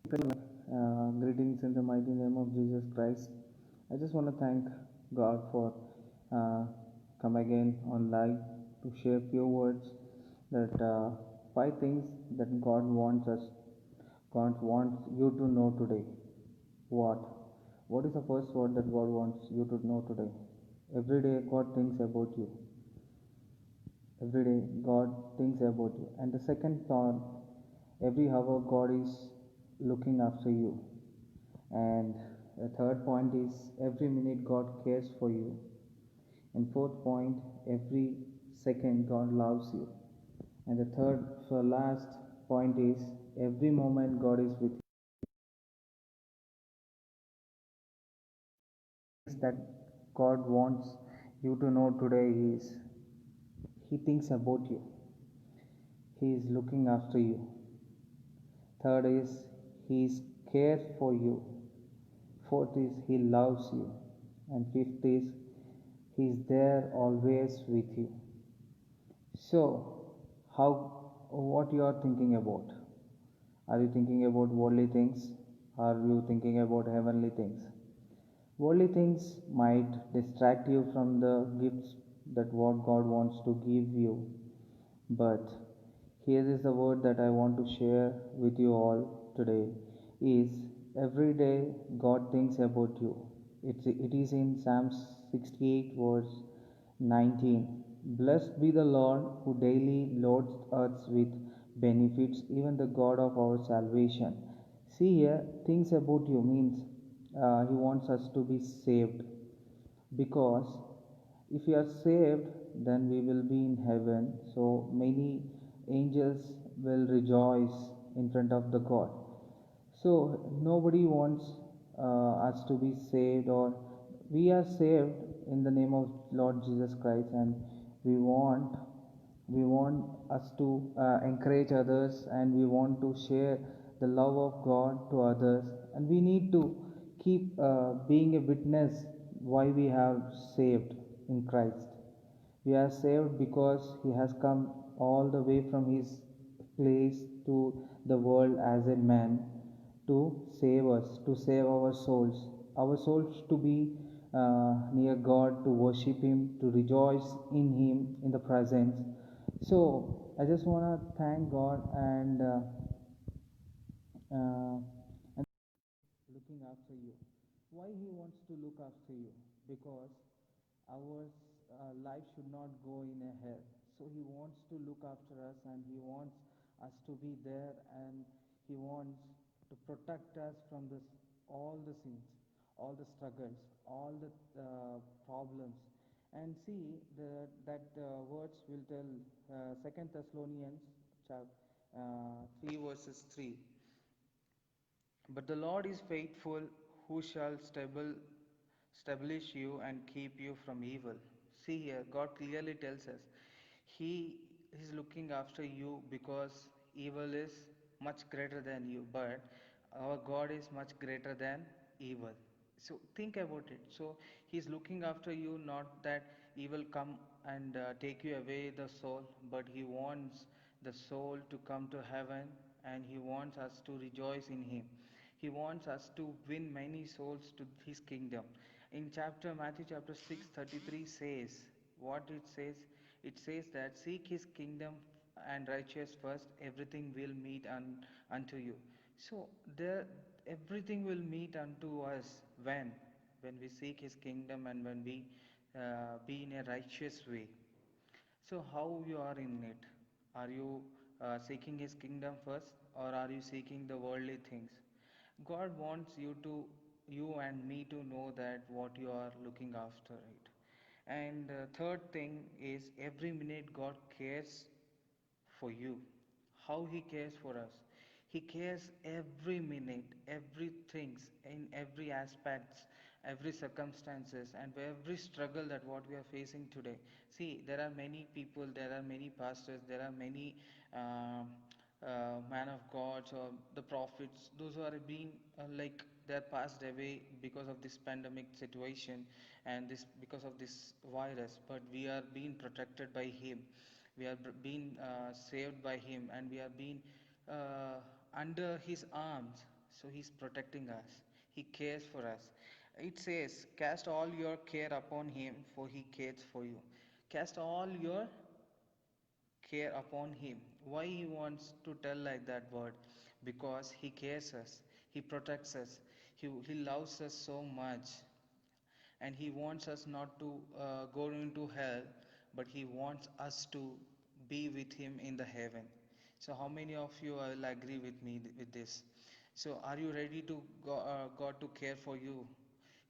Greetings in the mighty name of Jesus Christ. I just want to thank God for uh, come again on live to share few words that five things that God wants you to know today. What? What is the first word that God wants you to know today? Every day God thinks about you. Every day God thinks about you. And the second thought, every hour God is looking after you. And the third point is every minute God cares for you. And fourth point, every second God loves you. And the third, so last point is every moment God is with you. That God wants you to know today is He thinks about you. He is looking after you. Third is He cares for you. Fourth is He loves you. And fifth is He is there always with you. So, what you are thinking about? Are you thinking about worldly things? Are you thinking about heavenly things? Worldly things might distract you from the gifts that what God wants to give you. But here is the word that I want to share with you all today is every day God thinks about you. It is in Psalms 68 verse 19. Blessed be the Lord who daily loads us with benefits, even the God of our salvation. See here, thinks about you means He wants us to be saved, because if we are saved then we will be in heaven, so many angels will rejoice in front of the God. So nobody wants us to be saved, or we are saved in the name of Lord Jesus Christ, and we want we want us to encourage others, and we want to share the love of God to others, and we need to keep being a witness why we have saved in Christ. We are saved because He has come all the way from His place to the world as a man to save us, to save our souls to be near God, to worship Him, to rejoice in Him in the presence. So I just want to thank God uh, and looking after you. Why He wants to look after you? Because our life should not go in a hell. So He wants to look after us, and He wants us to be there, and He wants to protect us from all the sins, all the struggles, all the problems. And see that words will tell Second Thessalonians chapter 3 verses 3. But the Lord is faithful, who shall establish you and keep you from evil. See here, God clearly tells us He is looking after you, because evil is much greater than you, but our God is much greater than evil. So think about it. So He's looking after you, not that evil come and take you away the soul, but He wants the soul to come to heaven, and He wants us to rejoice in Him. He wants us to win many souls to His kingdom. In Matthew chapter 6:33 says, what it says? It says that seek His kingdom and righteousness first, everything will meet unto you. So there, everything will meet unto us when we seek His kingdom, and when we be in a righteous way. So how you are in it? Are you seeking His kingdom first, or are you seeking the worldly things? God wants you and me to know that what you are looking after it. And third thing is every minute God cares for you. How He cares for us. He cares every minute, every things, in every aspects, every circumstances, and every struggle that what we are facing today. See, there are many people, there are many pastors, there are many man of gods or the prophets, those who are being like they're passed away because of this pandemic situation, and this because of this virus, but we are being protected by Him. We are being saved by Him, and we are being under His arms. so He's protecting us. He cares for us. It says, cast all your care upon Him, for He cares for you. Cast all your care upon Him. Why He wants to tell like that word? Because He cares us, He protects us, He loves us so much, and He wants us not to go into hell, but He wants us to be with Him in the heaven. So how many of you will agree with me with this? So are you ready to God to care for you?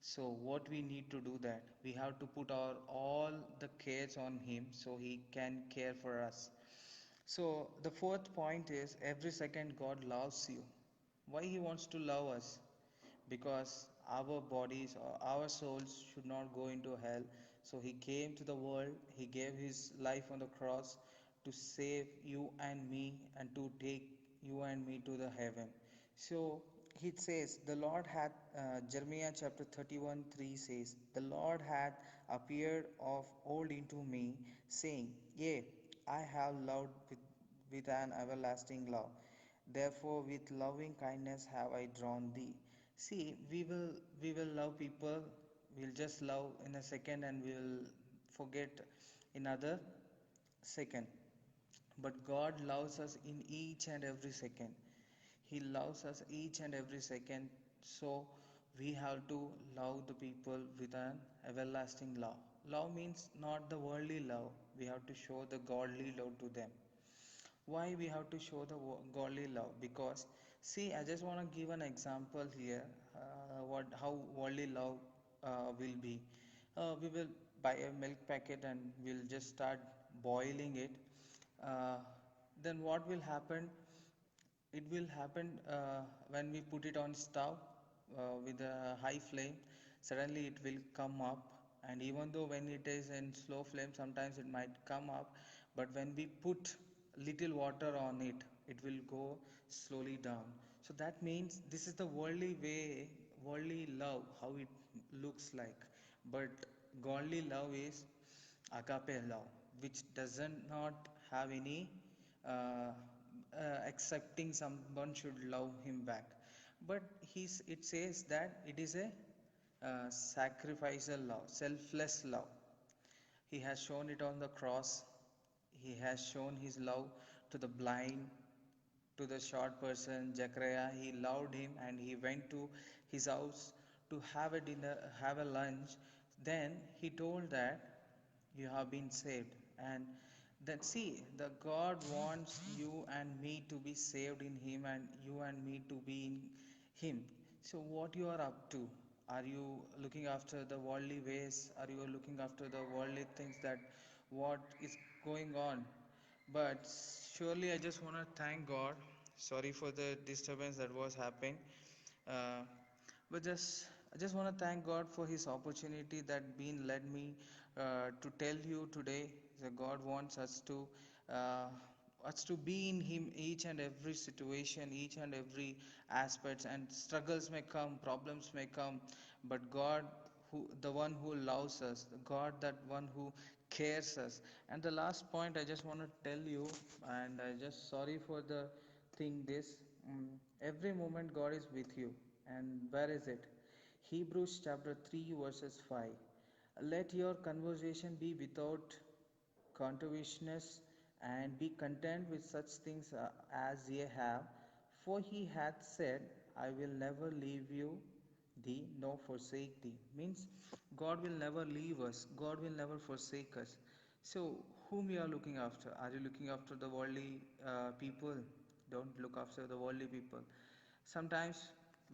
So what we need to do, that we have to put our all the cares on Him so He can care for us. So the fourth point is, every second God loves you. Why He wants to love us? Because our bodies or our souls should not go into hell. So He came to the world, He gave His life on the cross to save you and me and to take you and me to the heaven. So it says, the Lord hath, Jeremiah chapter 31:3 says, the Lord hath appeared of old unto me, saying, Yea, I have loved with an everlasting love. Therefore, with loving kindness have I drawn thee. See, we will love people. We'll just love in a second and we'll forget another second. But God loves us in each and every second. He loves us each and every second. So we have to love the people with an everlasting love. Love means not the worldly love. We have to show the godly love to them. Why we have to show the godly love? Because see, I just want to give an example here, what how worldly love will be. We will buy a milk packet and we'll just start boiling it. uh, then what will happen? It will happen when we put it on stove with a high flame. Suddenly it will come up, and even though when it is in slow flame, sometimes it might come up, but when we put little water on it, it will go slowly down. So that means this is the worldly way, worldly love, how it looks like. But godly love is agape love, which doesn't not have any uh, accepting someone should love him back. But it says that it is a sacrificial love, selfless love. He has shown it on the cross. He has shown his love to the blind, to the short person, Zechariah. He loved him and he went to his house to have a dinner, have a lunch. Then he told that you have been saved. And then see, the God wants you and me to be saved in Him and you and me to be in Him. So what you are up to? Are you looking after the worldly ways? Are you looking after the worldly things, that what is going on? But surely I just want to thank God. Sorry for the disturbance that was happening. Uh, but I just want to thank God for His opportunity that been led me to tell you today that God wants uh, us to be in Him each and every situation, each and every aspects. And struggles may come, problems may come, but God, the one who loves us, the God, that one who cares us. And the last point I just want to tell you, and I just sorry for the thing this, every moment God is with you. And where is it? Hebrews chapter 3 verses 5. Let your conversation be without controversiness, and be content with such things as ye have. For he hath said, I will never leave you thee nor forsake thee. Means God will never leave us, God will never forsake us. So whom you are looking after? Are you looking after the worldly people? Don't look after the worldly people. Sometimes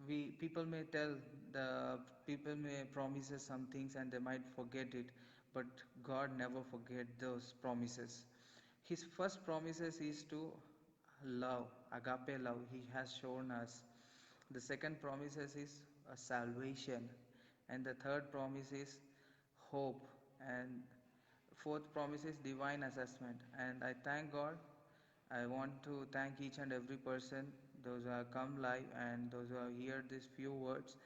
we people may tell, the people may promises some things and they might forget it, but God never forget those promises. His first promises is to love, agape love. He has shown us. The second promises is a salvation, and the third promise is hope, and fourth promise is divine assessment. And I thank God. I want to thank each and every person, those who have come live and those who have heard these few words.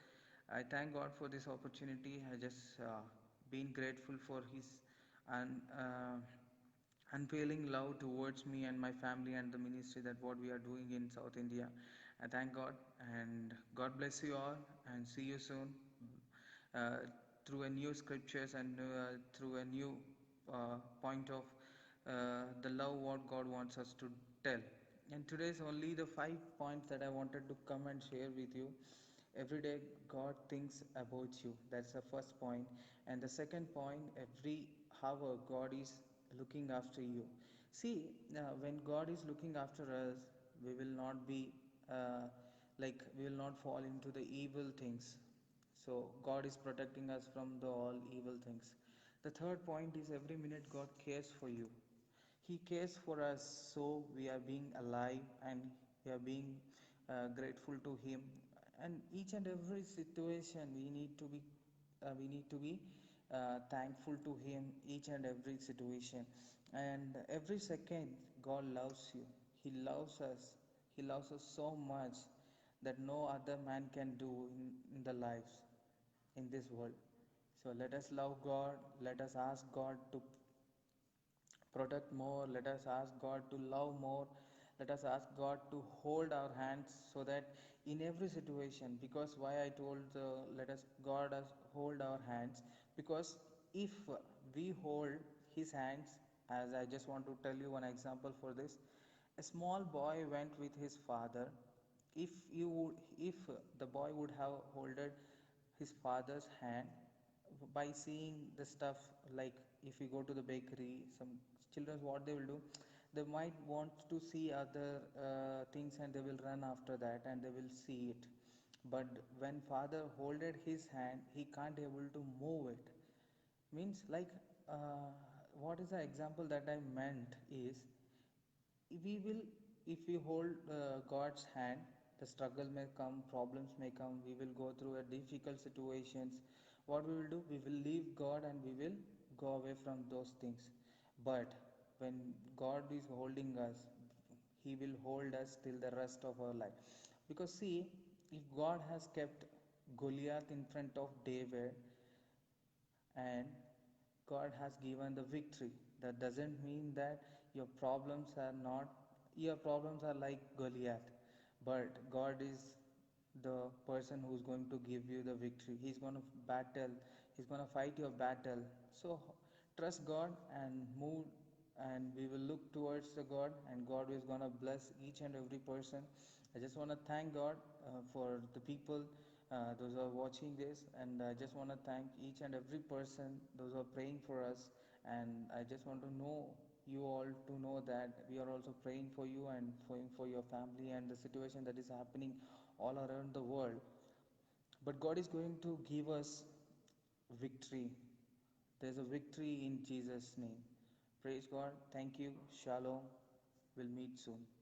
I thank God for this opportunity. I just been grateful for His un, unfailing love towards me and my family and the ministry that what we are doing in South India. I thank God, and God bless you all, and see you soon uh, through a new scriptures and through a new point of the love what God wants us to tell. And today's only the 5 points that I wanted to come and share with you. Every day God thinks about you. That's the first point. And the second point, every hour God is looking after you. See, when God is looking after us, we will not be we will not fall into the evil things. So God is protecting us from the all evil things. The third point is every minute God cares for you. He cares for us, so we are being alive and we are being grateful to Him. And each and every situation we need to be thankful to Him. Each and every situation, and every second, God loves you. He loves us. He loves us so much that no other man can do in the lives in this world. So let us love God. Let us ask God to protect more. Let us ask God to love more. Let us ask God to hold our hands so that in every situation, because why I told let us God us hold our hands, because if we hold His hands, as I just want to tell you one example for this. A small boy went with his father. If the boy would have holded his father's hand, by seeing the stuff, like if we go to the bakery, some children, what they will do, they might want to see other things, and they will run after that and they will see it. But when father holded his hand, he can't able to move it. Means like, what is the example that I meant is, we will, if we hold God's hand, the struggle may come, problems may come, we will go through a difficult situations. What we will do, we will leave God and we will go away from those things. But when God is holding us, He will hold us till the rest of our life. Because see, if God has kept Goliath in front of David, and God has given the victory, that doesn't mean that your problems are not, your problems are like Goliath, but God is the person who's going to give you the victory. He's going to battle, He's going to fight your battle. So trust God and move, and we will look towards the God, and God is going to bless each and every person. I just want to thank God for the people, those who are watching this, and I just want to thank each and every person, those who are praying for us. And I just want to know you all to know that we are also praying for you and for your family and the situation that is happening all around the world. But God is going to give us victory. There's a victory in Jesus' name. Praise God. Thank you. Shalom. We'll meet soon.